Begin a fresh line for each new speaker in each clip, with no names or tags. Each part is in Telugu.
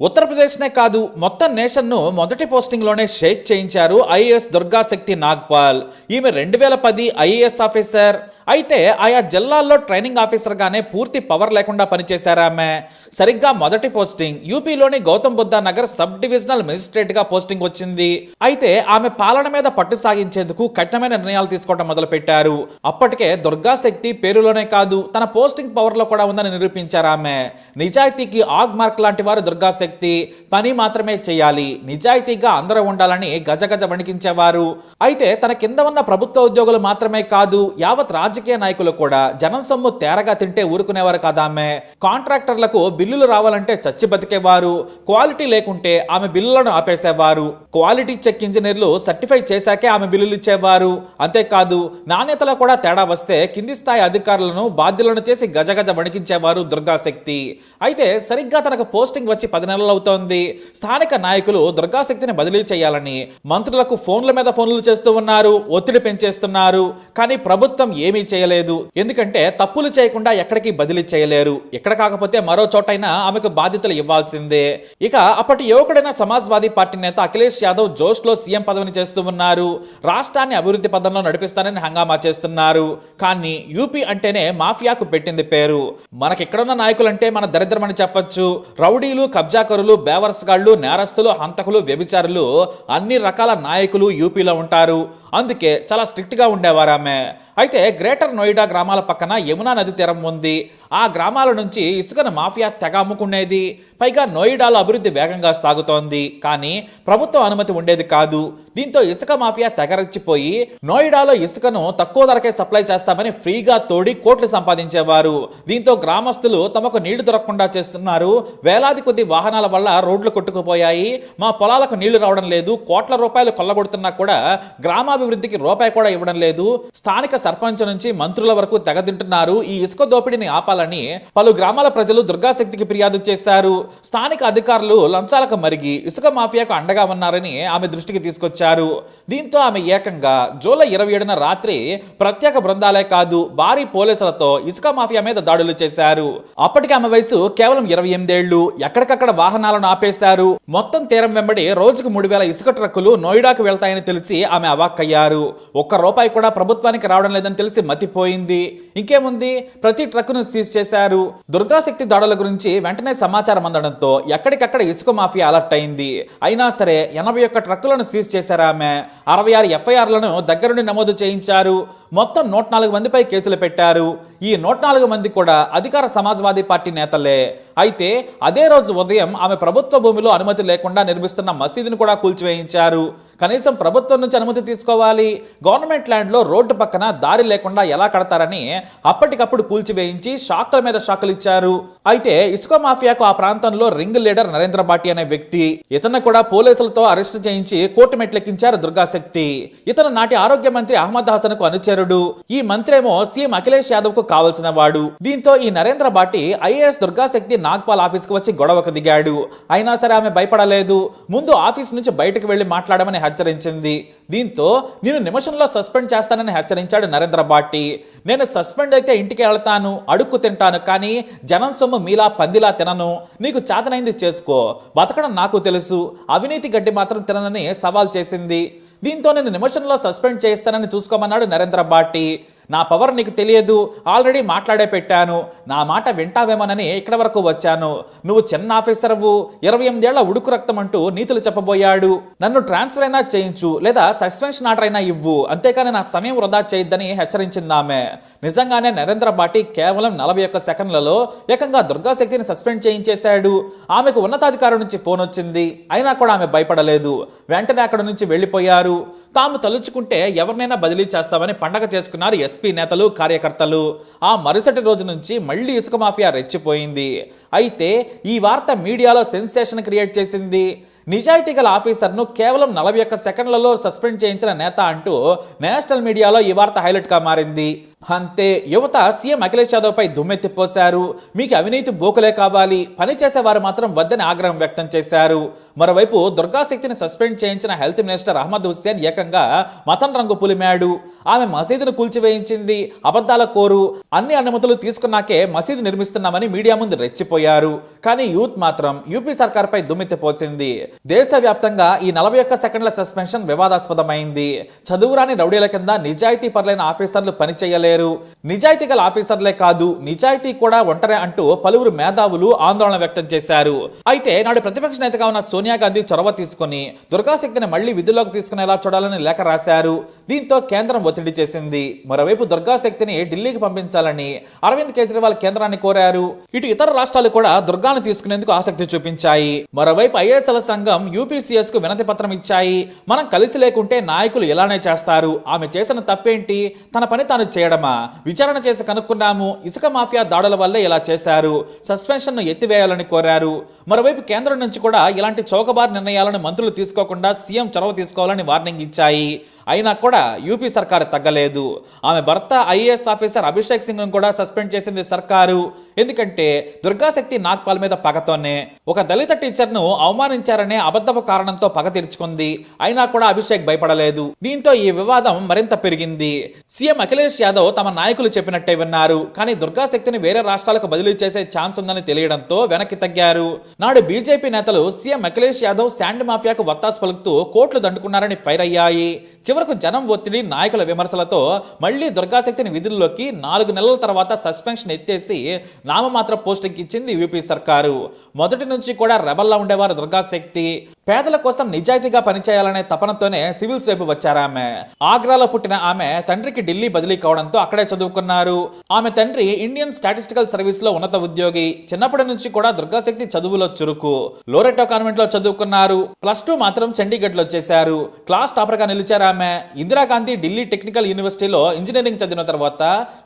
ఉత్తరప్రదేశ్నే కాదు మొత్తం నేషన్ను మొదటి పోస్టింగ్లోనే షేక్ చేయించారు ఐఏఎస్ దుర్గాశక్తి నాగ్పాల్. ఈమె 2010 ఐఏఎస్ ఆఫీసర్. అయితే ఆయా జిల్లాల్లో ట్రైనింగ్ ఆఫీసర్గానే పూర్తి పవర్ లేకుండా పనిచేశారు ఆమె. సరిగ్గా మొదటి పోస్టింగ్ యూపీలోని గౌతమ్ బుద్ధ నగర్ సబ్ డివిజనల్ మెజిస్ట్రేట్గా పోస్టింగ్ వచ్చింది. అయితే ఆమె పాలన మీద పట్టు సాగించేందుకు కఠినమైన నిర్ణయాలు తీసుకోవడం మొదలుపెట్టారు. అప్పటికే దుర్గాశక్తి పేరులోనే కాదు తన పోస్టింగ్ పవర్లో కూడా ఉందని నిరూపించారు ఆమె. నిజాయితీకి ఆగ్ మార్క్ లాంటి వారు దుర్గాశక్తి. పని మాత్రమే చేయాలి, నిజాయితీగా అందరూ ఉండాలని గజగజ వణికించేవారు. అయితే తన కింద ఉన్న ప్రభుత్వ ఉద్యోగులు మాత్రమే కాదు యావత్ రాజకీయ నాయకులు కూడా జనం సొమ్ము తేరగా తింటే ఊరుకునేవారు కాదామె. కాంట్రాక్టర్లకు బిల్లులు రావాలంటే చచ్చి బతికేవారు. క్వాలిటీ లేకుంటే ఆమె బిల్లులను ఆపేసేవారు. క్వాలిటీ చెక్ ఇంజనీర్లు సర్టిఫై చేశాకే ఆమె బిల్లులు ఇచ్చేవారు. అంతేకాదు నాణ్యతలో కూడా తేడా వస్తే కింది స్థాయి అధికారులను బాధ్యులను చేసి గజగజ వణికించేవారు దుర్గాశక్తి. అయితే సరిగ్గా తనకు పోస్టింగ్ వచ్చి 10 నెలలు అవుతోంది. స్థానిక నాయకులు దుర్గాశక్తిని బదిలీ చేయాలని మంత్రులకు ఫోన్ల మీద ఫోన్లు చేస్తూ ఉన్నారు, ఒత్తిడి పెంచేస్తున్నారు. కానీ ప్రభుత్వం ఏమీ చేయలేదు. ఎందుకంటే తప్పులు చేయకుండా ఎక్కడికి బదిలీ చేయలేరు. ఎక్కడ కాకపోతే మరో చోటైనా ఆమెకు బాధ్యతలు ఇవ్వాల్సిందే. ఇక అప్పటి యువకుడైన సమాజ్వాదీ పార్టీ నేత అఖిలేష్ యాదవ్ జోష్ లో సీఎం పదవిని చేస్తూ ఉన్నారు. రాష్ట్రాన్ని అభివృద్ధి పదంలో నడిపిస్తానని హంగామా చేస్తున్నారు. కానీ యూపీ అంటేనే మాఫియాకు పెట్టింది పేరు. మనకిక్కడున్న నాయకులంటే మన దరిద్రమని చెప్పొచ్చు. రౌడీలు, కబ్జాకరులు, బేవర్స్ గాళ్లు, నేరస్తులు, హంతకులు, వ్యభిచారులు అన్ని రకాల నాయకులు యూపీలో ఉంటారు. అందుకే చాలా స్ట్రిక్ట్ గా ఉండేవారు ఆమె. అయితే గ్రేటర్ నోయిడా గ్రామాల పక్కన యమునా నది తీరం ఉంది. ఆ గ్రామాల నుంచి ఇసుకను మాఫియా తెగ అమ్ముకునేది. పైగా నోయిడాలో అభివృద్ధి వేగంగా సాగుతోంది. కానీ ప్రభుత్వ అనుమతి ఉండేది కాదు. దీంతో ఇసుక మాఫియా తెగరెచ్చిపోయి నోయిడాలో ఇసుకను తక్కువ ధరకే సప్లై చేస్తామని ఫ్రీగా తోడి కోట్లు సంపాదించేవారు. దీంతో గ్రామస్తులు తమకు నీళ్లు దొరకకుండా చేస్తున్నారు. వేలాది కొద్ది వాహనాల వల్ల రోడ్లు కొట్టుకుపోయాయి. మా పొలాలకు నీళ్లు రావడం లేదు. కోట్ల రూపాయలు కొల్లగొడుతున్నా కూడా గ్రామాభివృద్ధికి రూపాయి కూడా ఇవ్వడం లేదు. స్థానిక సర్పంచ్ నుంచి మంత్రుల వరకు తెగతింటున్నారు. ఈ ఇసుక దోపిడీని ఆపాలని పలు గ్రామాల ప్రజలు దుర్గాశక్తికి ఫిర్యాదు చేశారు. స్థానిక అధికారులు లంచాలకు మరిగి ఇసుక మాఫియాకు అండగా ఉన్నారని ఆమె దృష్టికి తీసుకొచ్చారు. దీంతో ఆమె ఏకంగా జూలై 27న రాత్రి ప్రత్యేక బృందాలే కాదు భారీ పోలీసులతో ఇసుక మాఫియా మీద దాడులు చేశారు. అప్పటికి ఆమె వయసు కేవలం 28 ఏళ్లు. ఎక్కడికక్కడ వాహనాలను ఆపేశారు. మొత్తం తీరం వెంబడి రోజుకు 3000 ఇసుక ట్రక్కులు నోయిడాకు వెళ్తాయని తెలిసి ఆమె అవాక్కయ్యారు. ఒక్క రూపాయి కూడా ప్రభుత్వానికి రావడం లేదని తెలిసి మతిపోయింది. ఇంకేముంది, ప్రతి ట్రక్కును సీజ్ చేశారు. దుర్గాశక్తి దాడుల గురించి వెంటనే సమాచారం అందడంతో ఎక్కడికక్కడ ఇసుక మాఫియా అలర్ట్ అయింది. అయినా సరే 81 ట్రక్కులను సీజ్ చేశారు ఆమె. 66 ఎఫ్ఐఆర్లను దగ్గరుండి నమోదు చేయించారు. మొత్తం 104 మందిపై కేసులు పెట్టారు. ఈ 104 మంది కూడా అధికార సమాజ్వాదీ పార్టీ నేతలే. అయితే అదే రోజు ఉదయం ఆమె ప్రభుత్వ భూమిలో అనుమతి లేకుండా నిర్మిస్తున్న మసీదును కూడా కూల్చివేయించారు. కనీసం ప్రభుత్వం నుంచి అనుమతి తీసుకోవాలి. గవర్నమెంట్ ల్యాండ్లో రోడ్డు పక్కన దారి లేకుండా ఎలా కడతారని అప్పటికప్పుడు కూల్చివేయించి షాకుల మీద షాకులు ఇచ్చారు. అయితే ఇసుక మాఫియాకు ఆ ప్రాంతంలో రింగ్ లీడర్ నరేంద్ర బాటి అనే వ్యక్తి. ఇతను కూడా పోలీసులతో అరెస్టు చేయించి కోర్టు మెట్లెక్కించారు దుర్గాశక్తి. ఇతను నాటి ఆరోగ్య మంత్రి అహ్మద్ హసన్ కు అనుచరుడు. ఈ మంత్రేమో సీఎం అఖిలేష్ యాదవ్ కు కావలసిన వాడు. దీంతో ఈ నరేంద్ర బాటి ఐఏఎస్ దుర్గాశక్తి నాగ్పాల్ ఆఫీస్ కు వచ్చి గొడవకు దిగాడు. అయినా సరే ఆమె భయపడలేదు. ముందు ఆఫీస్ నుంచి బయటకు వెళ్లి మాట్లాడమని హెచ్చరించింది. దీంతో నేను నిమిషంలో సస్పెండ్ చేస్తానని హెచ్చరించాడు నరేంద్ర బాటి. నేను సస్పెండ్ అయితే ఇంటికి వెళ్తాను, అడుక్కు తింటాను, కానీ జనం సొమ్ము మీలా పందిలా తినను. నీకు చేతనైంది చేసుకో, బతకడం నాకు తెలుసు, అవినీతి గడ్డి మాత్రం తిననని సవాల్ చేసింది. దీంతో నేను నిమిషంలో సస్పెండ్ చేస్తానని చూసుకోమన్నాడు నరేంద్ర బాటి. నా పవర్ నీకు తెలియదు, ఆల్రెడీ మాట్లాడే పెట్టాను. నా మాట వింటావేమోనని ఇక్కడ వరకు వచ్చాను. నువ్వు చిన్న ఆఫీసర్వు, 28 ఏళ్ల ఉడుకు రక్తం అంటూ నీతులు చెప్పబోయాడు. నన్ను ట్రాన్స్ఫర్ అయినా చేయించు, లేదా సస్పెన్షన్ ఆర్డర్ అయినా ఇవ్వు, అంతేకాని నా సమయం వృధా చేయొద్దని హెచ్చరించింది ఆమె. నిజంగానే నరేంద్ర బాటి కేవలం 41 సెకండ్లలో ఏకంగా దుర్గాశక్తిని సస్పెండ్ చేయించేశాడు. ఆమెకు ఉన్నతాధికారి నుంచి ఫోన్ వచ్చింది. అయినా కూడా ఆమె భయపడలేదు. వెంటనే అక్కడి నుంచి వెళ్లిపోయారు. తాము తలుచుకుంటే ఎవరినైనా బదిలీ చేస్తామని పండగ చేసుకున్నారు ఎస్పీ నేతలు, కార్యకర్తలు. ఆ మరుసటి రోజు నుంచి మళ్లీ ఇసుక మాఫియా రెచ్చిపోయింది. అయితే ఈ వార్త మీడియాలో సెన్సేషన్ క్రియేట్ చేసింది. నిజాయితీ గల ఆఫీసర్ను కేవలం 41 సెకండ్లలో సస్పెండ్ చేయించిన నేత అంటూ నేషనల్ మీడియాలో ఈ వార్త హైలైట్ గా మారింది. అంతే, యువత సీఎం అఖిలేష్ యాదవ్ పై దుమ్మెత్తిపోశారు. మీకు అవినీతి బోకులే కావాలి, పనిచేసేవారు మాత్రం వద్దని ఆగ్రహం వ్యక్తం చేశారు. మరోవైపు దుర్గాశక్తిని సస్పెండ్ చేయించిన హెల్త్ మినిస్టర్ అహ్మద్ హుస్సేన్ ఏకంగా మతం రంగు పులిమాడు. ఆమె మసీదును కూల్చివేయించింది. అబద్ధాల కోరు, అన్ని అనుమతులు తీసుకున్నాకే మసీదు నిర్మిస్తున్నామని మీడియా ముందు రెచ్చిపోయారు. అయిపోయారు. కానీ యూత్ మాత్రం యూపీ సర్కార్పై దుమ్మెత్తిపోసింది. దేశవ్యాప్తంగా ఈ 41 సెకండ్ల సస్పెన్షన్ వివాదాస్పదమైంది. చదువురాని రౌడీల కింద నిజాయితీ పరులైన ఆఫీసర్లు పనిచేయలేరు, నిజాయితీ గల ఆఫీసర్లే కాదు నిజాయితీ కూడా ఒంటరే అంటూ పలువురు మేధావులు ఆందోళన వ్యక్తం చేశారు. అయితే నాడు ప్రతిపక్ష నేతగా ఉన్న సోనియా గాంధీ చొరవ తీసుకుని దుర్గాశక్తిని మళ్లీ విధుల్లోకి తీసుకునేలా చూడాలని లేఖ రాశారు. దీంతో కేంద్రం ఒత్తిడి చేసింది. మరోవైపు దుర్గాశక్తిని ఢిల్లీకి పంపించాలని అరవింద్ కేజ్రీవాల్ కేంద్రాన్ని కోరారు. ఇటు ఇతర రాష్ట్రాలు కూడా దుర్గాను తీసుకునేందుకు ఆసక్తి చూపించాయి. మరోవైపు ఐఏఎస్ల సంఘం యూపీసీఎస్ కు వినతి పత్రం ఇచ్చాయి. మనం కలిసి లేకుంటే నాయకులు ఇలానే చేస్తారు, ఆమె చేసిన తప్పేంటి, తన పని తాను చేయడమా, విచారణ చేసి కనుక్కున్నాము, ఇసుక మాఫియా దాడుల వల్లే ఇలా చేశారు, సస్పెన్షన్ ను ఎత్తివేయాలని కోరారు. మరోవైపు కేంద్రం నుంచి కూడా ఇలాంటి చౌకబారు నిర్ణయాలను మంత్రులు తీసుకోకుండా సీఎం చొరవ తీసుకోవాలని వార్నింగ్ ఇచ్చాయి. అయినా కూడా యూపీ సర్కారు తగ్గలేదు. ఆమె భర్త ఐఏఎస్ ఆఫీసర్ అభిషేక్ సింగ్ ను కూడా సస్పెండ్ చేసింది సర్కారు. ఎందుకంటే దుర్గాశక్తి నాగ్పాల్ మీద పగతోనే ఒక దళిత టీచర్ ను అవమానించారనే అబద్ధపు కారణంతో పగ తీర్చుకుంది. అయినా కూడా అభిషేక్ భయపడలేదు. దీంతో ఈ వివాదం మరింత పెరిగింది. సీఎం అఖిలేష్ యాదవ్ తమ నాయకులు చెప్పినట్టే విన్నారు. కానీ దుర్గాశక్తిని వేరే రాష్ట్రాలకు బదిలీ చేసే ఛాన్స్ ఉందని తెలియడంతో వెనక్కి తగ్గారు. నాడు బీజేపీ నేతలు సీఎం అఖిలేష్ యాదవ్ శాండ్ మాఫియాకు వత్తాసు పలుకుతూ కోట్లు దండుకున్నారని ఫైర్ అయ్యాయి. చివరకు జనం ఒత్తిడి, నాయకుల విమర్శలతో మళ్లీ దుర్గాశక్తిని విధుల్లోకి 4 నెలల తర్వాత సస్పెన్షన్ ఎత్తేసి నామమాత్ర పోస్టింగ్ ఇచ్చింది యూపీ సర్కారు. మొదటి నుంచి కూడా రెబల్లా ఉండేవారు దుర్గాశక్తి. పేదల కోసం నిజాయితీగా పనిచేయాలనే తపనతోనే సివిల్స్ వైపు వచ్చారామె. ఆగ్రాలో పుట్టిన ఆమె తండ్రికి ఢిల్లీ బదిలీ కావడంతో అక్కడే చదువుకున్నారు. ఆమె తండ్రి ఇండియన్ స్టాటిస్టికల్ సర్వీస్ లో ఉన్నత ఉద్యోగి. చిన్నప్పటి నుంచి కూడా దుర్గాశక్తి చదువులో చురుకు. లోరెటో కాన్వెంట్ లో చదువుకున్నారు. +2 మాత్రం చండీగఢ్ లో చేశారు. క్లాస్ టాపర్ గా నిలిచారామె. ఇందిరాగాంధీ ఢిల్లీ టెక్నికల్ యూనివర్సిటీలో ఇంజనీరింగ్ చదివిన తర్వాత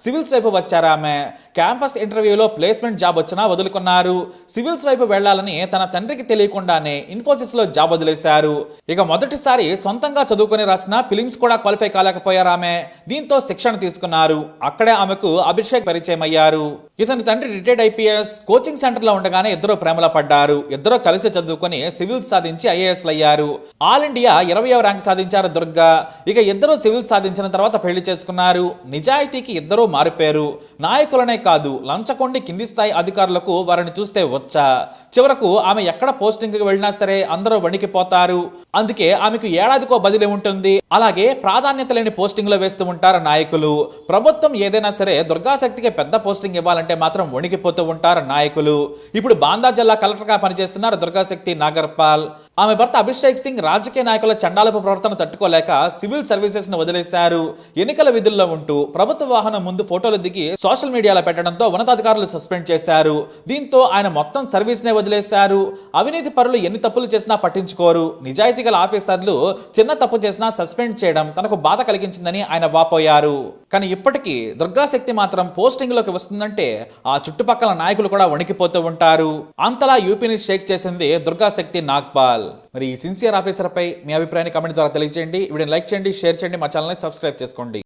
సివిల్స్ వైపు వచ్చారామె. క్యాంపస్ ఇంటర్వ్యూలో ప్లేస్మెంట్ జాబ్ వచ్చినా వదులుకున్నారు. సివిల్స్ వైపు వెళ్లాలని తన తండ్రికి తెలియకుండానే ఇన్ఫోసిస్ లో జాబ్ వదిలేశారు. ఇక మొదటిసారి సొంతంగా చదువుకొని రాసిన ఫిలిమ్స్ కూడా క్వాలిఫై కాలేకపోయారు ఆమె. దీంతో శిక్షణ తీసుకున్నారు. అక్కడే ఆమెకు అభిషేక్ పరిచయం అయ్యారు. ఇతని తండ్రి రిటైర్డ్ ఐపీఎస్. కోచింగ్ సెంటర్ లో ఉండగానే ఇద్దరు ప్రేమలో పడ్డారు. ఇద్దరు కలిసి చదువుకొని సివిల్స్ సాధించి ఐఏఎస్ అయ్యారు. ఆల్ ఇండియా 20వ ర్యాంక్ సాధించారు దుర్గా. ఇక ఇద్దరు సివిల్స్ సాధించిన తర్వాత పెళ్లి చేసుకున్నారు. నిజాయితీకి ఇద్దరూ మారిపోయారు. నాయకులనే కాదు లంచకొండి కింది స్థాయి అధికారులకు వారిని చూస్తే వచ్చా. చివరకు ఆమె ఎక్కడ పోస్టింగ్ కి వెళ్ళినా సరే అందరూ వణికిపోతారు. అందుకే ఆమెకు ఏడాదికో బదిలీ ఉంటుంది. అలాగే ప్రాధాన్యత లేని పోస్టింగ్ లో వేస్తూ ఉంటారు నాయకులు. ప్రభుత్వం ఏదైనా సరే దుర్గాశక్తికి పెద్ద పోస్టింగ్ ఇవ్వాలంటే మాత్రం వణికిపోతూ ఉంటారు నాయకులు. ఇప్పుడు బాందా జిల్లా కలెక్టర్ గా పనిచేస్తున్నారు దుర్గాశక్తి నాగర్పాల్. ఆమె భర్త అభిషేక్ సింగ్ రాజకీయ నాయకుల చండాలపు ప్రవర్తన తట్టుకోలేక సివిల్ సర్వీసెస్ ను వదిలేశారు. ఎన్నికల విధుల్లో ఉంటూ ప్రభుత్వ వాహనం ముందు ఫోటోలు దిగి సోషల్ మీడియాలో పెట్టడంతో ఉన్నతాధికారులు సస్పెండ్ చేశారు. దీంతో ఆయన మొత్తం సర్వీస్ నే వదిలేశారు. అవినీతి పరులు ఎన్ని తప్పులు చేసినా పట్టించుకోరు. నిజాయితీ గల ఆఫీసర్లు చిన్న తప్పు చేసినా సస్పెండ్ చేయడం తనకు బాధ కలిగించిందని ఆయన వాపోయారు. కానీ ఇప్పటికీ దుర్గాశక్తి మాత్రం పోస్టింగ్ లోకి వస్తుందంటే ఆ చుట్టుపక్కల నాయకులు కూడా వణికిపోతూ ఉంటారు. అంతలా యూపీని షేక్ చేసింది దుర్గాశక్తి నాగ్పాల్. మరి ఈ సిన్సియర్ ఆఫీసర్ పై మీ అభిప్రాయాన్ని కామెంట్ ద్వారా తెలియజేయండి. వీడియోని లైక్ చేయండి, షేర్ చేయండి, మా ఛానల్ని సబ్స్క్రైబ్ చేసుకోండి.